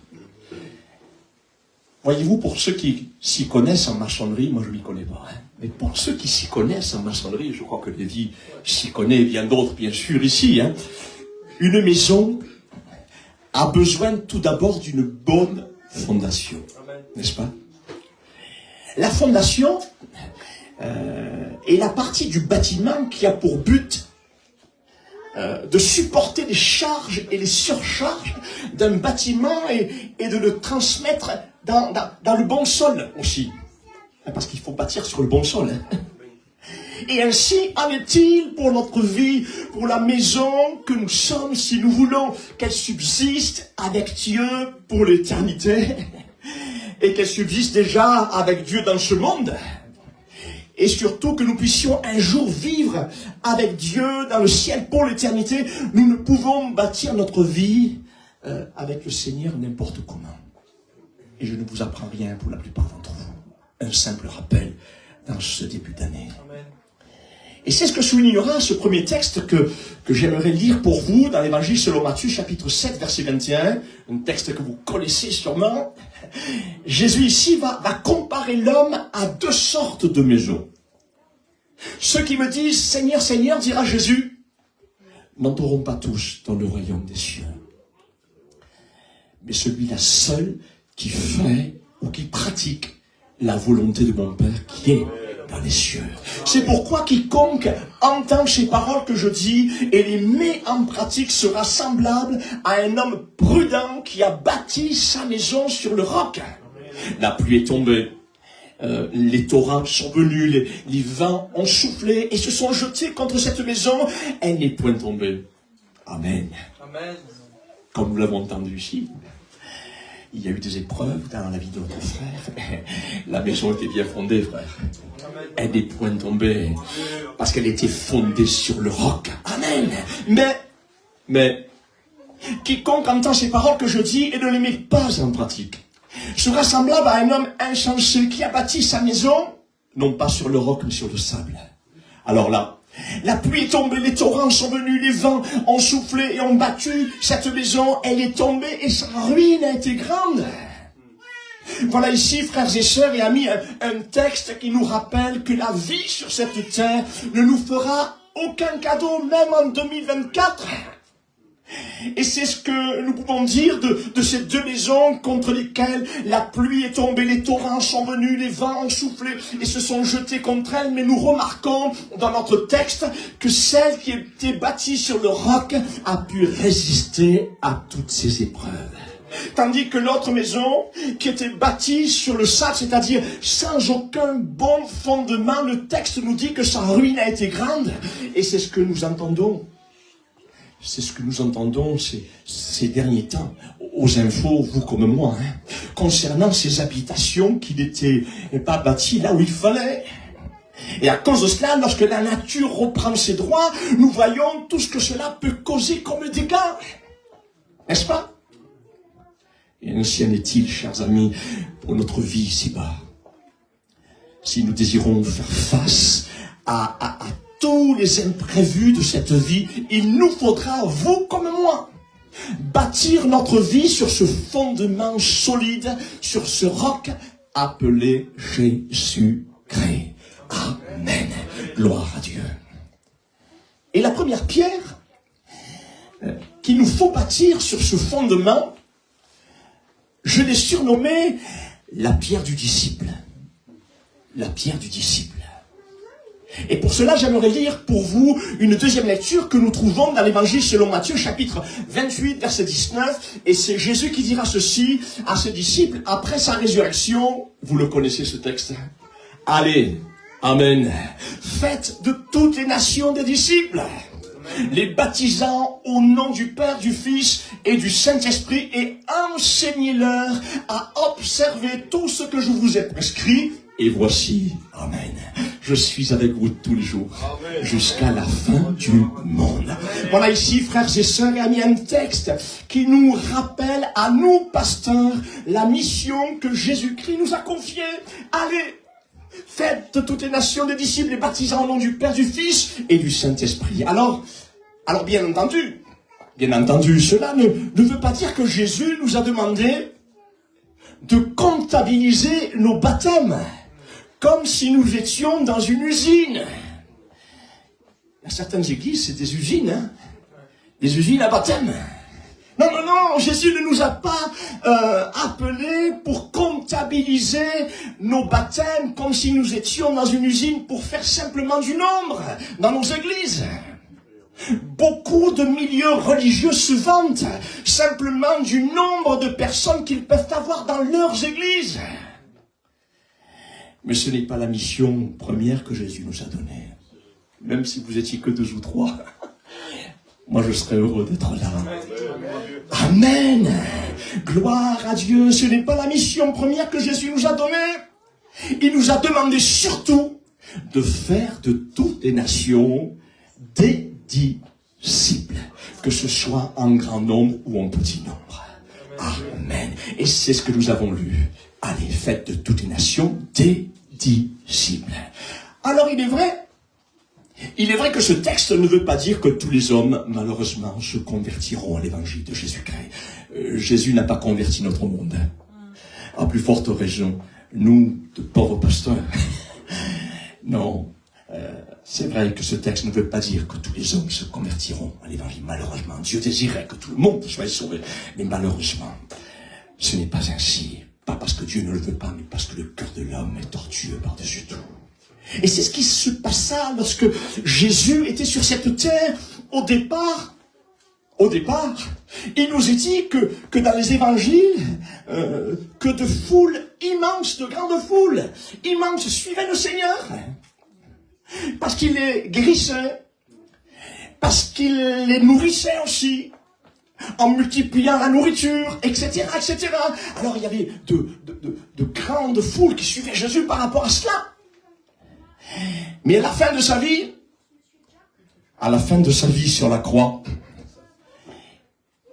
Voyez-vous, pour ceux qui s'y connaissent en maçonnerie, moi je ne m'y connais pas, hein, mais pour ceux qui s'y connaissent en maçonnerie, je crois que Lévi s'y connaît, et bien d'autres bien sûr ici, hein, une maison a besoin tout d'abord d'une bonne fondation, n'est-ce pas? La fondation est la partie du bâtiment qui a pour but de supporter les charges et les surcharges d'un bâtiment et de le transmettre dans le bon sol aussi. Parce qu'il faut bâtir sur le bon sol. Hein. Et ainsi en est-il pour notre vie, pour la maison que nous sommes, si nous voulons qu'elle subsiste avec Dieu pour l'éternité, et qu'elle subsiste déjà avec Dieu dans ce monde, et surtout que nous puissions un jour vivre avec Dieu dans le ciel pour l'éternité. Nous ne pouvons bâtir notre vie avec le Seigneur n'importe comment. Et je ne vous apprends rien pour la plupart d'entre vous. Un simple rappel dans ce début d'année. Amen. Et c'est ce que soulignera ce premier texte que j'aimerais lire pour vous dans l'évangile selon Matthieu, chapitre 7, verset 21, un texte que vous connaissez sûrement. Jésus ici va comparer l'homme à deux sortes de maisons. Ceux qui me disent « Seigneur, Seigneur », dira Jésus, n'entreront pas tous dans le royaume des cieux. Mais celui-là seul qui fait ou qui pratique la volonté de mon Père qui est dans les cieux. C'est pourquoi quiconque entend ces paroles que je dis et les met en pratique sera semblable à un homme prudent qui a bâti sa maison sur le roc. La pluie est tombée, les torrents sont venus, les vents ont soufflé et se sont jetés contre cette maison. Elle n'est point tombée. Amen. Amen. Comme nous l'avons entendu ici. Il y a eu des épreuves dans la vie de notre frère. La maison était bien fondée, frère. Elle n'est point tombée. Parce qu'elle était fondée sur le roc. Amen. Mais, quiconque entend ces paroles que je dis et ne les met pas en pratique, sera semblable à un homme insensé qui a bâti sa maison, non pas sur le roc, mais sur le sable. Alors là, la pluie est tombée, les torrents sont venus, les vents ont soufflé et ont battu cette maison, elle est tombée et sa ruine a été grande. Voilà ici, frères et sœurs et amis, un texte qui nous rappelle que la vie sur cette terre ne nous fera aucun cadeau, même en 2024. Et c'est ce que nous pouvons dire de ces deux maisons contre lesquelles la pluie est tombée, les torrents sont venus, les vents ont soufflé et se sont jetés contre elles. Mais nous remarquons dans notre texte que celle qui était bâtie sur le roc a pu résister à toutes ces épreuves. Tandis que l'autre maison, qui était bâtie sur le sable, c'est-à-dire sans aucun bon fondement, le texte nous dit que sa ruine a été grande. Et c'est ce que nous entendons. C'est ce que nous entendons ces derniers temps, aux infos, vous comme moi, concernant ces habitations qui n'étaient pas bâties là où il fallait. Et à cause de cela, lorsque la nature reprend ses droits, nous voyons tout ce que cela peut causer comme dégâts. N'est-ce pas? Et ainsi en est-il, chers amis, pour notre vie ici-bas. Si nous désirons faire face à tous les imprévus de cette vie, il nous faudra, vous comme moi, bâtir notre vie sur ce fondement solide, sur ce roc appelé Jésus-Christ. Amen. Gloire à Dieu. Et la première pierre qu'il nous faut bâtir sur ce fondement, je l'ai surnommée la pierre du disciple. La pierre du disciple. Et pour cela, j'aimerais lire pour vous une deuxième lecture que nous trouvons dans l'évangile selon Matthieu, chapitre 28, verset 19. Et c'est Jésus qui dira ceci à ses disciples après sa résurrection. Vous le connaissez ce texte. Allez, amen. Faites de toutes les nations des disciples, les baptisant au nom du Père, du Fils et du Saint-Esprit, et enseignez-leur à observer tout ce que je vous ai prescrit. Et voici, amen, je suis avec vous tous les jours, jusqu'à la fin du monde. Amen. Voilà ici, frères et sœurs, et amis, un texte qui nous rappelle à nous, pasteurs, la mission que Jésus-Christ nous a confiée. Allez, faites de toutes les nations des disciples, les baptisant au nom du Père, du Fils et du Saint-Esprit. Alors bien entendu, cela ne veut pas dire que Jésus nous a demandé de comptabiliser nos baptêmes, comme si nous étions dans une usine. Il y a certaines églises, c'est des usines, des usines à baptême. Non, Jésus ne nous a pas appelés pour comptabiliser nos baptêmes comme si nous étions dans une usine pour faire simplement du nombre dans nos églises. Beaucoup de milieux religieux se vantent simplement du nombre de personnes qu'ils peuvent avoir dans leurs églises. Mais ce n'est pas la mission première que Jésus nous a donnée. Même si vous étiez que 2 ou 3, moi je serais heureux d'être là. Amen. Gloire à Dieu. Ce n'est pas la mission première que Jésus nous a donnée. Il nous a demandé surtout de faire de toutes les nations des disciples, que ce soit en grand nombre ou en petit nombre. Et c'est ce que nous avons lu. Allez, faites de toutes les nations des disciples. Alors il est vrai que ce texte ne veut pas dire que tous les hommes, malheureusement, se convertiront à l'évangile de Jésus-Christ. Jésus n'a pas converti notre monde. À plus forte raison, nous, de pauvres pasteurs. Non, c'est vrai que ce texte ne veut pas dire que tous les hommes se convertiront à l'évangile. Malheureusement, Dieu désirait que tout le monde soit sauvé. Mais malheureusement, ce n'est pas ainsi. Pas parce que Dieu ne le veut pas, mais parce que le cœur de l'homme est tortueux par-dessus tout. Et c'est ce qui se passa lorsque Jésus était sur cette terre. Au départ, il nous est dit que dans les évangiles, que de foules immenses, de grandes foules immenses suivaient le Seigneur. Parce qu'il les guérissait, parce qu'il les nourrissait aussi, en multipliant la nourriture, etc., etc. Alors il y avait de grandes foules qui suivaient Jésus par rapport à cela. Mais à la fin de sa vie sur la croix,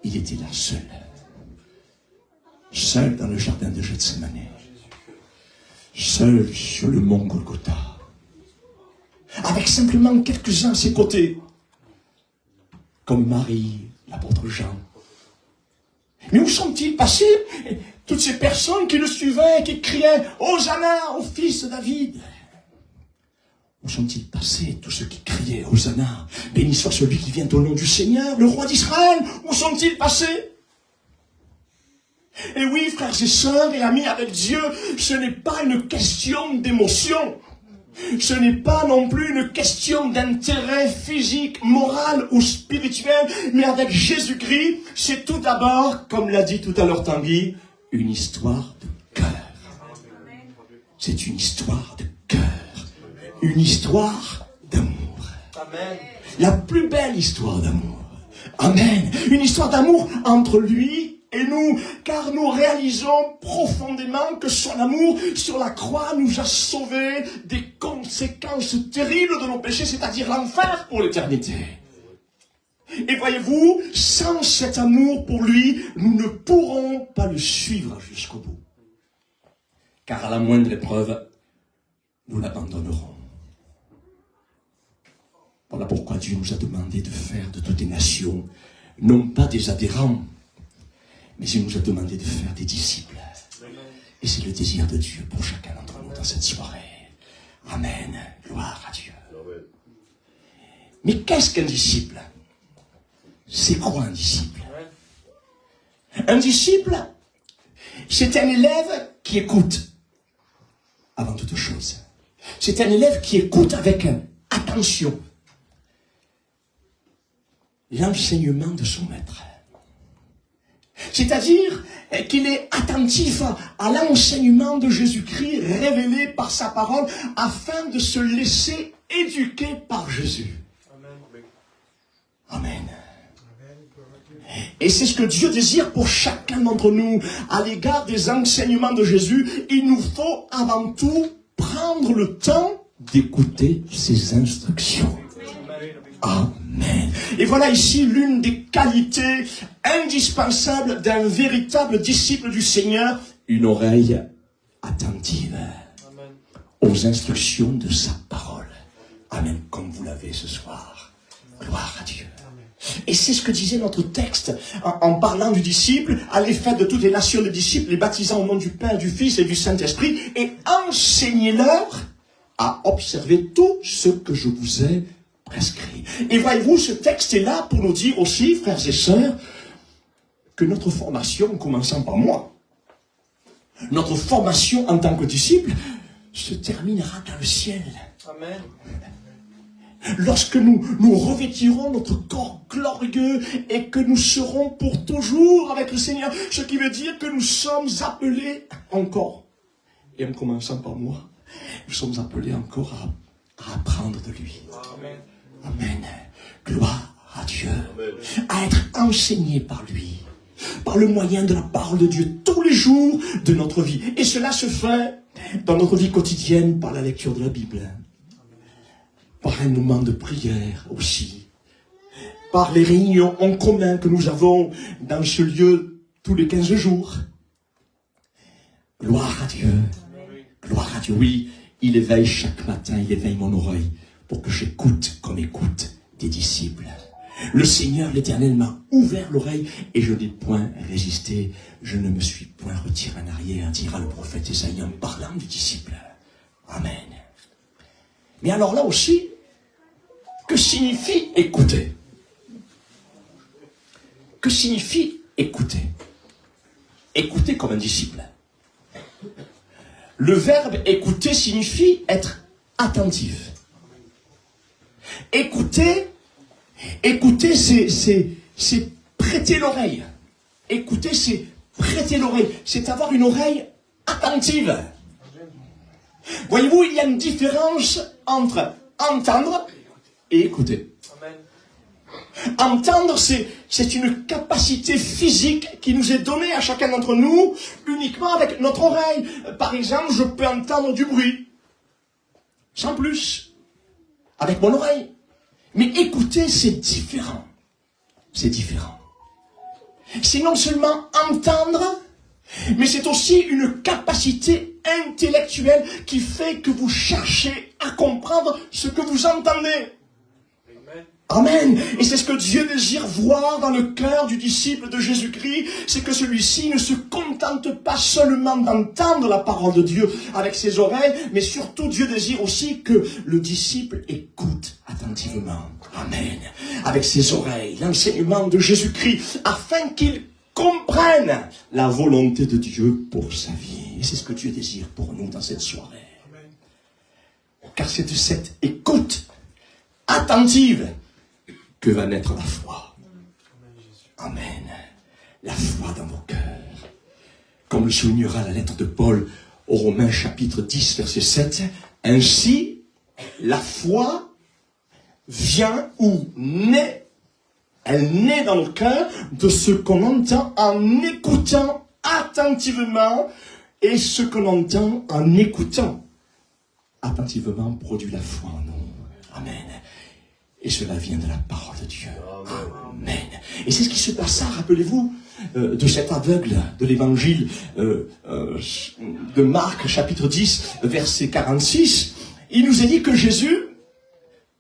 il était là seul dans le jardin de Gethsémane, seul sur le mont Golgotha, avec simplement quelques-uns à ses côtés, comme Marie, l'apôtre Jean. Mais où sont-ils passés, toutes ces personnes qui le suivaient, qui criaient « Hosanna au fils de David » ? Où sont-ils passés, tous ceux qui criaient « Hosanna, béni soit celui qui vient au nom du Seigneur, le roi d'Israël » ? Où sont-ils passés ? Et oui, frères et sœurs et amis avec Dieu, ce n'est pas une question d'émotion. Ce n'est pas non plus une question d'intérêt physique, moral ou spirituel, mais avec Jésus-Christ, c'est tout d'abord, comme l'a dit tout à l'heure Tanguy, une histoire de cœur. C'est une histoire de cœur. Une histoire d'amour. Amen. La plus belle histoire d'amour. Amen. Une histoire d'amour entre lui et nous, car nous réalisons profondément que son amour sur la croix nous a sauvés des conséquences terribles de nos péchés, c'est-à-dire l'enfer pour l'éternité. Et voyez-vous, sans cet amour pour lui, nous ne pourrons pas le suivre jusqu'au bout. Car à la moindre épreuve, nous l'abandonnerons. Voilà pourquoi Dieu nous a demandé de faire de toutes les nations, non pas des adhérents, mais il nous a demandé de faire des disciples. Et c'est le désir de Dieu pour chacun d'entre nous dans cette soirée. Amen. Gloire à Dieu. Mais qu'est-ce qu'un disciple? C'est quoi un disciple? Un disciple, c'est un élève qui écoute avant toute chose. C'est un élève qui écoute avec attention l'enseignement de son maître. C'est-à-dire qu'il est attentif à l'enseignement de Jésus-Christ révélé par sa parole afin de se laisser éduquer par Jésus. Amen. Et c'est ce que Dieu désire pour chacun d'entre nous. À l'égard des enseignements de Jésus, il nous faut avant tout prendre le temps d'écouter ses instructions. Amen. Et voilà ici l'une des qualités indispensables d'un véritable disciple du Seigneur, une oreille attentive aux instructions de sa parole. Amen, comme vous l'avez ce soir. Gloire à Dieu. Et c'est ce que disait notre texte en parlant du disciple. Allez, faites de toutes les nations de disciples, les baptisant au nom du Père, du Fils et du Saint-Esprit, et enseignez-leur à observer tout ce que je vous ai prescrit. Et voyez-vous, ce texte est là pour nous dire aussi, frères et sœurs, que notre formation, commençant par moi, notre formation en tant que disciple, se terminera dans le ciel. Amen. Lorsque nous revêtirons notre corps glorieux et que nous serons pour toujours avec le Seigneur, ce qui veut dire que nous sommes appelés encore, et en commençant par moi, nous sommes appelés encore à apprendre de lui. Amen. Amen. Gloire à Dieu. À être enseigné par lui, par le moyen de la parole de Dieu, tous les jours de notre vie. Et cela se fait dans notre vie quotidienne par la lecture de la Bible, par un moment de prière aussi, par les réunions en commun que nous avons dans ce lieu tous les 15 jours, Gloire à Dieu. Gloire à Dieu. Oui, il éveille chaque matin, il éveille mon oreille pour que j'écoute comme écoute des disciples. Le Seigneur, l'Éternel, m'a ouvert l'oreille et je n'ai point résisté. Je ne me suis point retiré en arrière, dira le prophète Ésaïe en parlant du disciple. Amen. Mais alors là aussi, que signifie écouter? Que signifie écouter? Écouter comme un disciple. Le verbe écouter signifie être attentif. Écouter, c'est prêter l'oreille. Écouter, c'est prêter l'oreille. C'est avoir une oreille attentive. Voyez-vous, il y a une différence entre entendre et écouter. Entendre, c'est une capacité physique qui nous est donnée à chacun d'entre nous uniquement avec notre oreille. Par exemple, je peux entendre du bruit, sans plus, avec mon oreille. Mais écouter, c'est différent. C'est différent. C'est non seulement entendre, mais c'est aussi une capacité intellectuelle qui fait que vous cherchez à comprendre ce que vous entendez. Amen. Et c'est ce que Dieu désire voir dans le cœur du disciple de Jésus-Christ, c'est que celui-ci ne se contente pas seulement d'entendre la parole de Dieu avec ses oreilles, mais surtout Dieu désire aussi que le disciple écoute attentivement. Amen. Avec ses oreilles, l'enseignement de Jésus-Christ, afin qu'il comprenne la volonté de Dieu pour sa vie. Et c'est ce que Dieu désire pour nous dans cette soirée. Car c'est de cette écoute attentive que va naître la foi. Amen. La foi dans vos cœurs. Comme le soulignera la lettre de Paul aux Romains chapitre 10 verset 7. Ainsi, la foi vient ou naît, elle naît dans le cœur de ce qu'on entend en écoutant attentivement, et ce qu'on entend en écoutant attentivement produit la foi en nous. Amen. Et cela vient de la parole de Dieu. Amen. Et c'est ce qui se passa, rappelez-vous, de cet aveugle de l'évangile de Marc, chapitre 10, verset 46. Il nous est dit que Jésus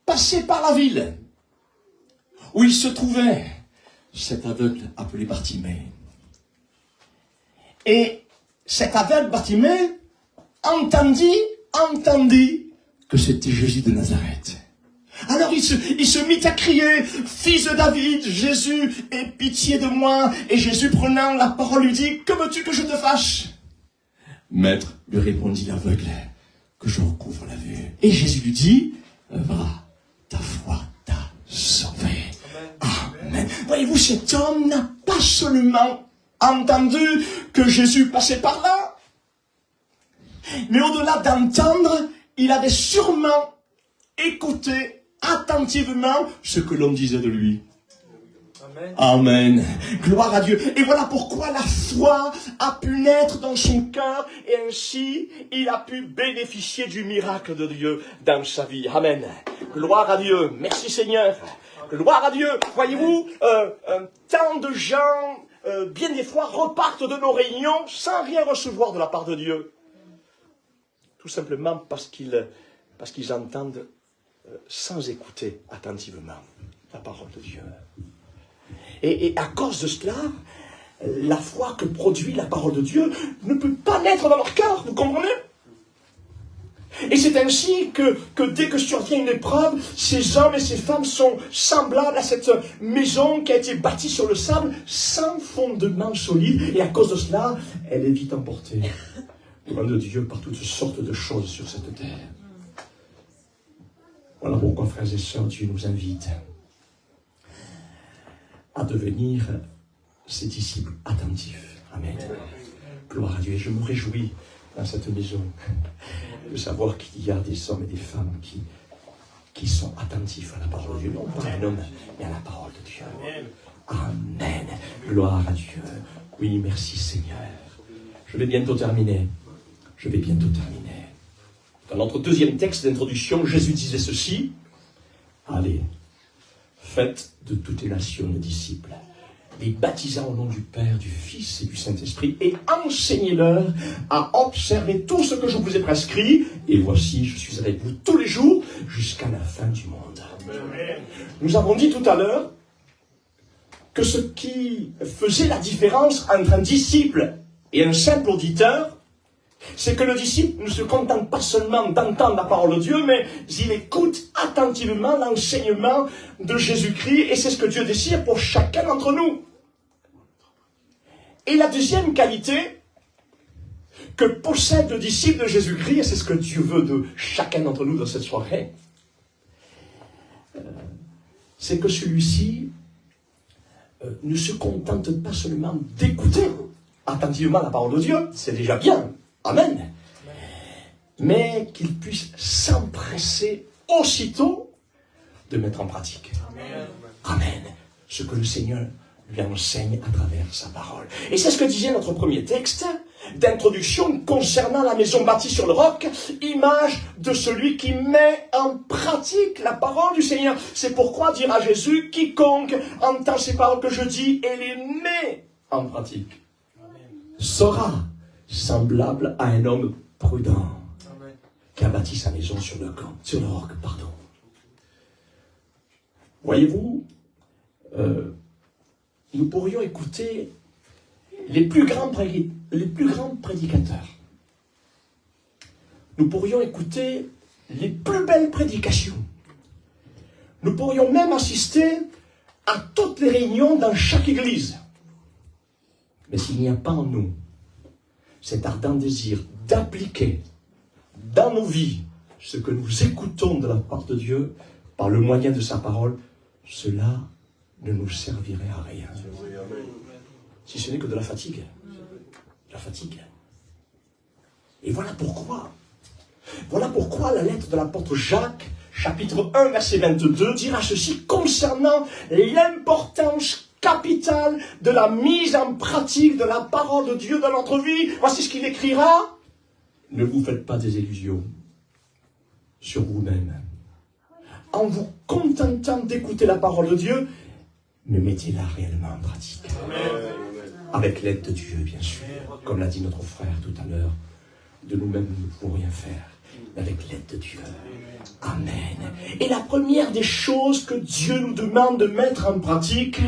passait par la ville où il se trouvait, cet aveugle appelé Bartimée. Et cet aveugle Bartimée entendit que c'était Jésus de Nazareth. Alors il se mit à crier, « Fils de David, Jésus, aie pitié de moi !» Et Jésus, prenant la parole, lui dit, « Que veux-tu que je te fasse ?» Maître, lui répondit l'aveugle, « Que je recouvre la vue. » Et Jésus lui dit, « Va, ta foi t'a sauvé. » Amen. Voyez-vous, cet homme n'a pas seulement entendu que Jésus passait par là, mais au-delà d'entendre, il avait sûrement écouté attentivement ce que l'on disait de lui. Amen. Amen. Gloire à Dieu. Et voilà pourquoi la foi a pu naître dans son cœur et ainsi il a pu bénéficier du miracle de Dieu dans sa vie. Amen. Gloire à Dieu. Merci Seigneur. Gloire à Dieu. Voyez-vous, tant de gens, bien des fois, repartent de nos réunions sans rien recevoir de la part de Dieu. Tout simplement parce qu'ils entendent sans écouter attentivement la parole de Dieu. Et à cause de cela, la foi que produit la parole de Dieu ne peut pas naître dans leur cœur, vous comprenez? Et c'est ainsi que dès que survient une épreuve, ces hommes et ces femmes sont semblables à cette maison qui a été bâtie sur le sable, sans fondement solide, et à cause de cela, elle est vite emportée, loin de Dieu, par toutes sortes de choses sur cette terre. Voilà pourquoi, frères et sœurs, Dieu nous invite à devenir ses disciples attentifs. Amen. Gloire à Dieu. Et je me réjouis dans cette maison de savoir qu'il y a des hommes et des femmes qui sont attentifs à la parole de Dieu. Non pas à un homme, mais à la parole de Dieu. Amen. Gloire à Dieu. Oui, merci Seigneur. Je vais bientôt terminer. Dans notre deuxième texte d'introduction, Jésus disait ceci. Allez, faites de toutes les nations des disciples, les baptisant au nom du Père, du Fils et du Saint-Esprit, et enseignez-leur à observer tout ce que je vous ai prescrit, et voici, je suis avec vous tous les jours, jusqu'à la fin du monde. Amen. Nous avons dit tout à l'heure que ce qui faisait la différence entre un disciple et un simple auditeur, c'est que le disciple ne se contente pas seulement d'entendre la parole de Dieu, mais il écoute attentivement l'enseignement de Jésus-Christ, et c'est ce que Dieu désire pour chacun d'entre nous. Et la deuxième qualité que possède le disciple de Jésus-Christ, et c'est ce que Dieu veut de chacun d'entre nous dans cette soirée, c'est que celui-ci ne se contente pas seulement d'écouter attentivement la parole de Dieu, c'est déjà bien. Amen. Mais qu'il puisse s'empresser aussitôt de mettre en pratique. Amen. Amen. Ce que le Seigneur lui enseigne à travers sa parole. Et c'est ce que disait notre premier texte d'introduction concernant la maison bâtie sur le roc, image de celui qui met en pratique la parole du Seigneur. C'est pourquoi dire à Jésus, quiconque entend ces paroles que je dis et les met en pratique sera semblable à un homme prudent qui a bâti sa maison sur le roc. Voyez-vous, nous pourrions écouter les plus grands prédicateurs. Nous pourrions écouter les plus belles prédications. Nous pourrions même assister à toutes les réunions dans chaque église. Mais s'il n'y a pas en nous cet ardent désir d'appliquer dans nos vies ce que nous écoutons de la part de Dieu par le moyen de sa parole, cela ne nous servirait à rien. Si ce n'est que de la fatigue. De la fatigue. Et voilà pourquoi la lettre de l'apôtre Jacques, chapitre 1, verset 22, dira ceci concernant l'importance capitale de la mise en pratique de la parole de Dieu dans notre vie. Voici ce qu'il écrira. Ne vous faites pas des illusions sur vous-même. En vous contentant d'écouter la parole de Dieu, mais mettez-la réellement en pratique. Amen. Avec l'aide de Dieu, bien sûr. Comme l'a dit notre frère tout à l'heure, de nous-mêmes, nous ne pouvons rien faire. Mais avec l'aide de Dieu. Amen. Et la première des choses que Dieu nous demande de mettre en pratique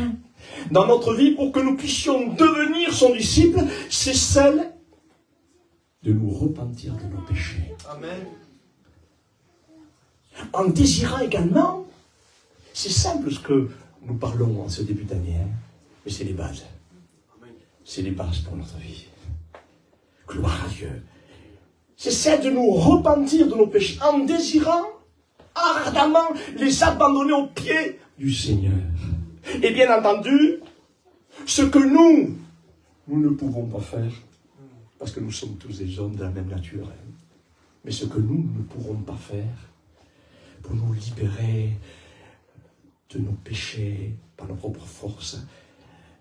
dans notre vie pour que nous puissions devenir son disciple, c'est celle de nous repentir de nos péchés. Amen. En désirant également, c'est simple ce que nous parlons en ce début d'année, mais c'est les bases. C'est les bases pour notre vie. Gloire à Dieu. C'est celle de nous repentir de nos péchés en désirant ardemment les abandonner aux pieds du Seigneur. Et bien entendu, ce que nous ne pouvons pas faire, parce que nous sommes tous des hommes de la même nature, mais ce que nous ne pourrons pas faire pour nous libérer de nos péchés par nos propres forces,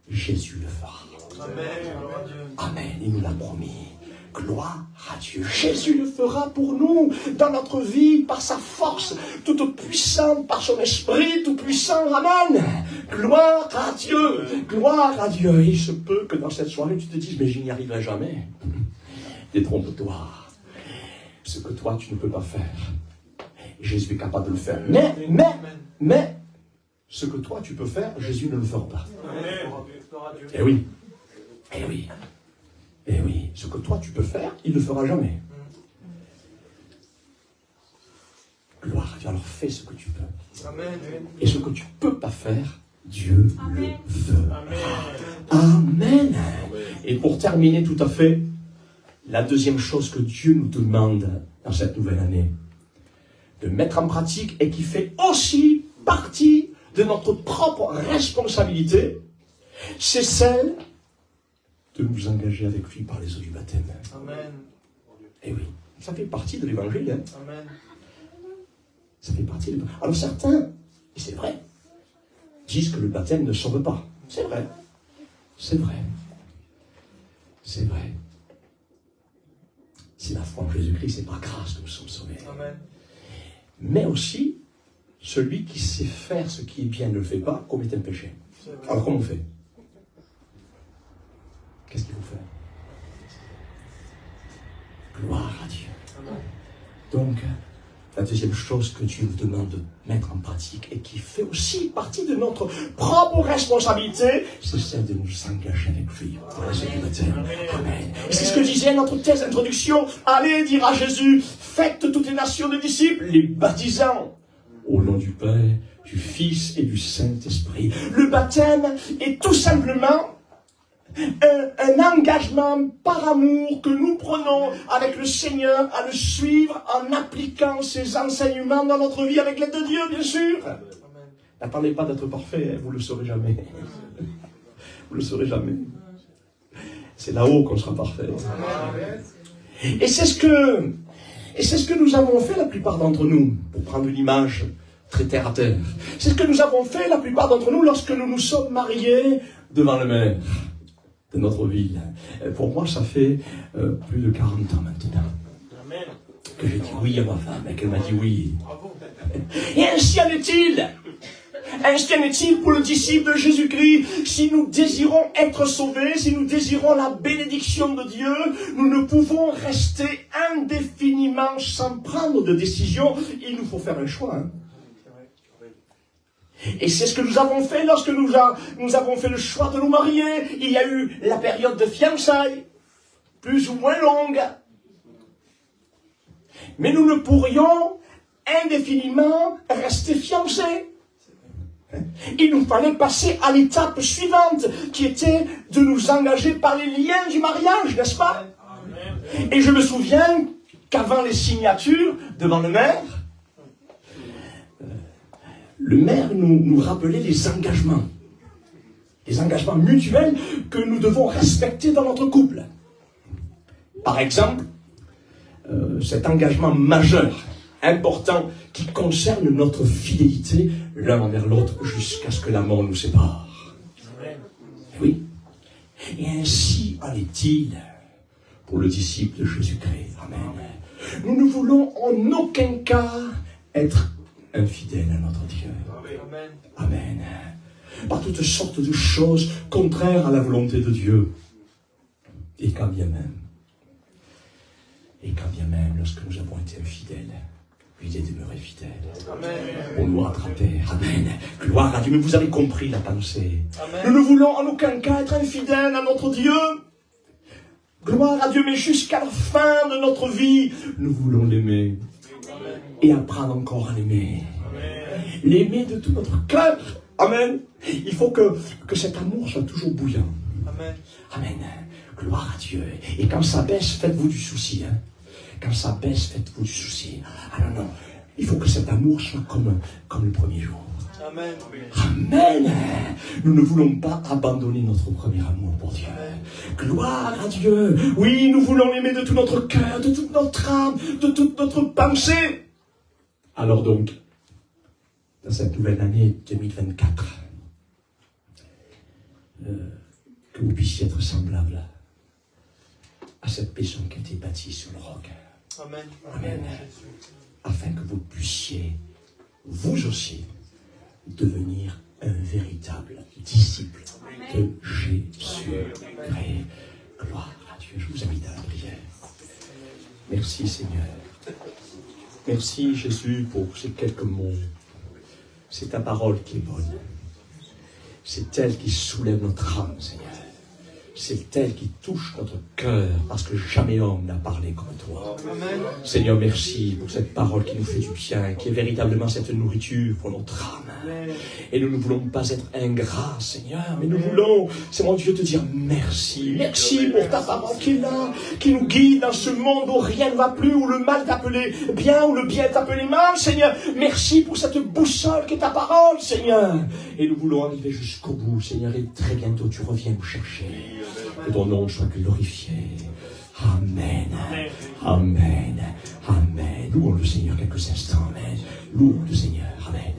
Jésus le fera. Amen. Amen. Il nous l'a promis. Gloire à Dieu. Jésus le fera pour nous, dans notre vie, par sa force, toute puissante, par son esprit, tout puissant. Amen. Gloire à Dieu. Gloire à Dieu. Et il se peut que dans cette soirée, tu te dises, mais je n'y arriverai jamais. Détrompe-toi. Ce que toi, tu ne peux pas faire, Jésus est capable de le faire. Mais, ce que toi, tu peux faire, Jésus ne le fera pas. Eh oui. Eh oui. Eh oui. Ce que toi, tu peux faire, il ne le fera jamais. Gloire à Dieu. Alors fais ce que tu peux. Amen. Et ce que tu ne peux pas faire, Dieu le fera. Amen. Et pour terminer tout à fait, la deuxième chose que Dieu nous demande dans cette nouvelle année, de mettre en pratique et qui fait aussi partie de notre propre responsabilité, c'est celle de nous engager avec lui par les eaux du baptême. Amen. Et oui, ça fait partie de l'évangile. Hein. Amen. Ça fait partie de... Alors certains, et c'est vrai, disent que le baptême ne sauve pas. C'est vrai. C'est vrai. C'est vrai. C'est la foi en Jésus-Christ, c'est par grâce que nous sommes sauvés. Amen. Mais aussi, celui qui sait faire ce qui est bien ne le fait pas, commet un péché. Alors comment on fait? qu'est-ce qu'il faut faire? Gloire à Dieu. Donc, la deuxième chose que Dieu nous demande de mettre en pratique et qui fait aussi partie de notre propre responsabilité, c'est celle de nous engager avec lui. Voilà ce qui va dire. Amen. Et c'est ce que disait notre texte d'introduction. Allez dire à Jésus, faites toutes les nations de disciples, les baptisant au nom du Père, du Fils et du Saint-Esprit. Le baptême est tout simplement un engagement par amour que nous prenons avec le Seigneur à le suivre en appliquant ses enseignements dans notre vie avec l'aide de Dieu, bien sûr. N'attendez pas d'être parfait, vous ne le saurez jamais. Vous ne le saurez jamais. C'est là-haut qu'on sera parfait. Et c'est ce que nous avons fait la plupart d'entre nous, pour prendre une image très terre à terre. C'est ce que nous avons fait la plupart d'entre nous lorsque nous nous sommes mariés devant le maire de notre ville. Pour moi, ça fait plus de 40 ans maintenant que j'ai dit oui à ma femme et qu'elle m'a dit oui. Et ainsi en est-il. Ainsi en est-il pour le disciple de Jésus-Christ. Si nous désirons être sauvés, si nous désirons la bénédiction de Dieu, nous ne pouvons rester indéfiniment sans prendre de décision. Il nous faut faire un choix. Et c'est ce que nous avons fait lorsque nous avons fait le choix de nous marier. Il y a eu la période de fiançailles, plus ou moins longue. Mais nous ne pourrions indéfiniment rester fiancés. Il nous fallait passer à l'étape suivante, qui était de nous engager par les liens du mariage, n'est-ce pas? Et je me souviens qu'avant les signatures, devant le maire nous rappelait les engagements mutuels que nous devons respecter dans notre couple. Par exemple, cet engagement majeur, important, qui concerne notre fidélité l'un envers l'autre jusqu'à ce que la mort nous sépare. Oui. Et ainsi en est-il pour le disciple de Jésus-Christ. Amen. Nous ne voulons en aucun cas être infidèles à notre Dieu. Amen. Par toutes sortes de choses contraires à la volonté de Dieu. Et quand bien même, lorsque nous avons été infidèles, il est demeuré fidèle. Amen. On nous rattrapait. Amen. Gloire à Dieu. Mais vous avez compris la pensée. Amen. Nous ne voulons en aucun cas être infidèles à notre Dieu. Gloire à Dieu. Mais jusqu'à la fin de notre vie, nous voulons l'aimer. Amen. Et apprendre encore à l'aimer. L'aimer de tout notre cœur. Amen. Il faut que cet amour soit toujours bouillant. Amen. Amen. Gloire à Dieu. Et quand ça baisse, faites-vous du souci. Quand ça baisse, faites-vous du souci. Ah non. Il faut que cet amour soit comme le premier jour. Amen. Amen. Nous ne voulons pas abandonner notre premier amour pour Dieu. Amen. Gloire à Dieu. Oui, nous voulons l'aimer de tout notre cœur, de toute notre âme, de toute notre pensée. Alors donc, dans cette nouvelle année 2024, que vous puissiez être semblables à cette maison qui a été bâtie sur le roc. Amen. Amen. Afin que vous puissiez, vous aussi, devenir un véritable disciple de Jésus-Christ. Gloire à Dieu. Je vous invite à la prière. Merci Seigneur. Merci Jésus pour ces quelques mots. C'est ta parole qui est bonne. C'est elle qui soulève notre âme, Seigneur. C'est elle qui touche notre cœur, parce que jamais homme n'a parlé comme toi. Amen. Seigneur, merci pour cette parole qui nous fait du bien, qui est véritablement cette nourriture pour notre âme. Amen. Et nous ne voulons pas être ingrats, Seigneur, mais nous voulons, c'est mon Dieu, te dire merci. Merci pour ta parole qui est là, qui nous guide dans ce monde où rien ne va plus, où le mal est appelé bien, où le bien est appelé mal, Seigneur. Merci pour cette boussole qui est ta parole, Seigneur. Et nous voulons arriver jusqu'au bout, Seigneur, et très bientôt tu reviens nous chercher. Que ton nom soit glorifié. Amen. Amen. Amen. Louons le Seigneur quelques instants. Amen. Louons le Seigneur. Amen.